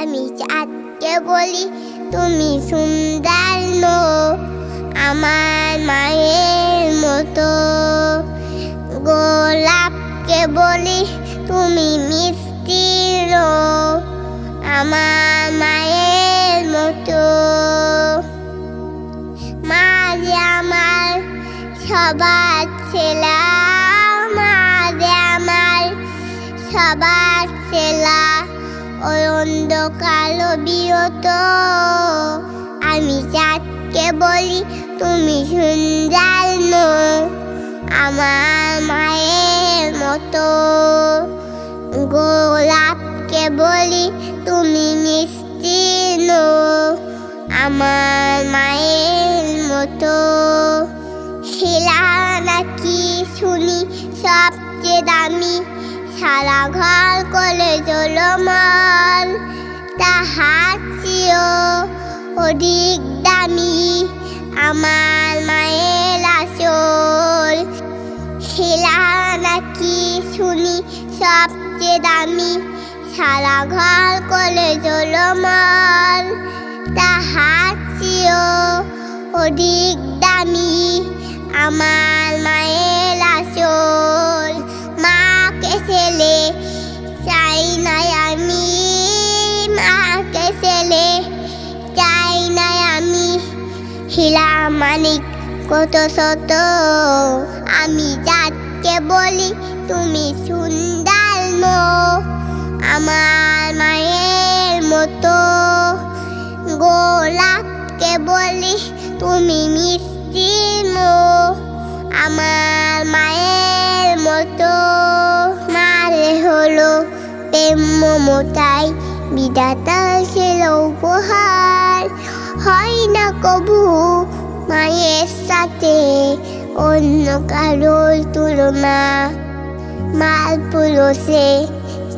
আমি চাঁদকে বলি তুমি সুন্দর নো, আমার মায়ের মতো। গোলাপকে বলি তুমি মিষ্টি নো, আমার মায়ের মতো। মা যে আমার সবার ছেলা, মা যে আমার সবার ছেলা, ওই অন্ধকার বিরত। আমি চাঁদকে বলি তুমি সুন্দর নো, আমার মায়ের মতো। গোলাপকে বলি তুমি মিষ্টি নো, আমার মায়ের মতো। শিলা নাকি শুনি সবচেয়ে দামি, সারা ঘর করে জলমল, তাহার চেয়েও অধিক দামি আমার মায়ের আঁচল। শিলা নাকি শুনি সবচেয়ে দামি, সারা ঘর করে জলমল, তাহার চেয়েও অধিক দামি আমার মায়ের আঁচল। মাকে ছেলে চাই না আমি, মাকে ছেলে চাই না আমি। হীরা মানিক কত শত, আমি চাঁদকে বলি তুমি সুন্দর নো, আমার মায়ের মতো। গোলাপকে বলি তুমি মিষ্টি নো, আমার মায়ের মতো। মারে হলো প্রেম মমতায় বিধাতা ছিল উপহার, হয় না কবু মায়ের সাথে অন্য কারোর তুলনা। মাল পুরুষে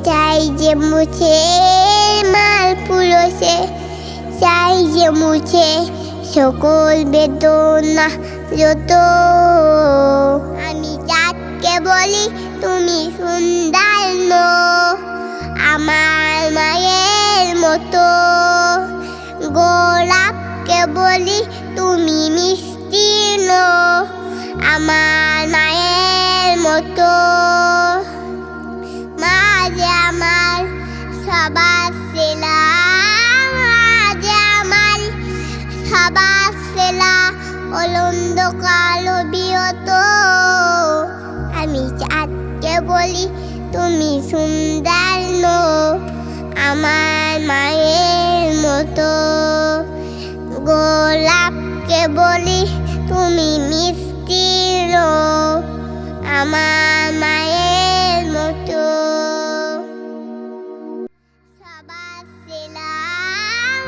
চাই যে মুছে, মাল পুরুষে চাই যে মুছে সকল বেদনা যত। আমি চাঁদকে বলি তুমি সুন্দর নো, আমার মায়ের মতো। গোলাপকে বলি তুমি মিষ্টি নো, আমার মায়ের মতো। মা যে আমার সবার সেলা, মা যে আমার সবার সেলা, অন্ধকার বিরত। আমি চাঁদকে বলি তুমি সুন্দর নো, আমার মায়ের মতো। গোলাপকে বলি তুমি মিষ্টি নো, আমার মায়ের মতো। সবার সেলা,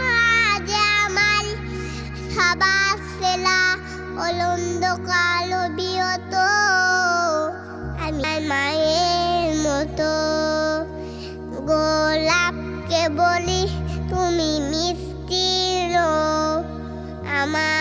মা যে আমার সবার সেলা, অন্ধকার বিরত। আমি মায়ের মতো। গোলাপকে বলি তুমি মিষ্টি নো, আমার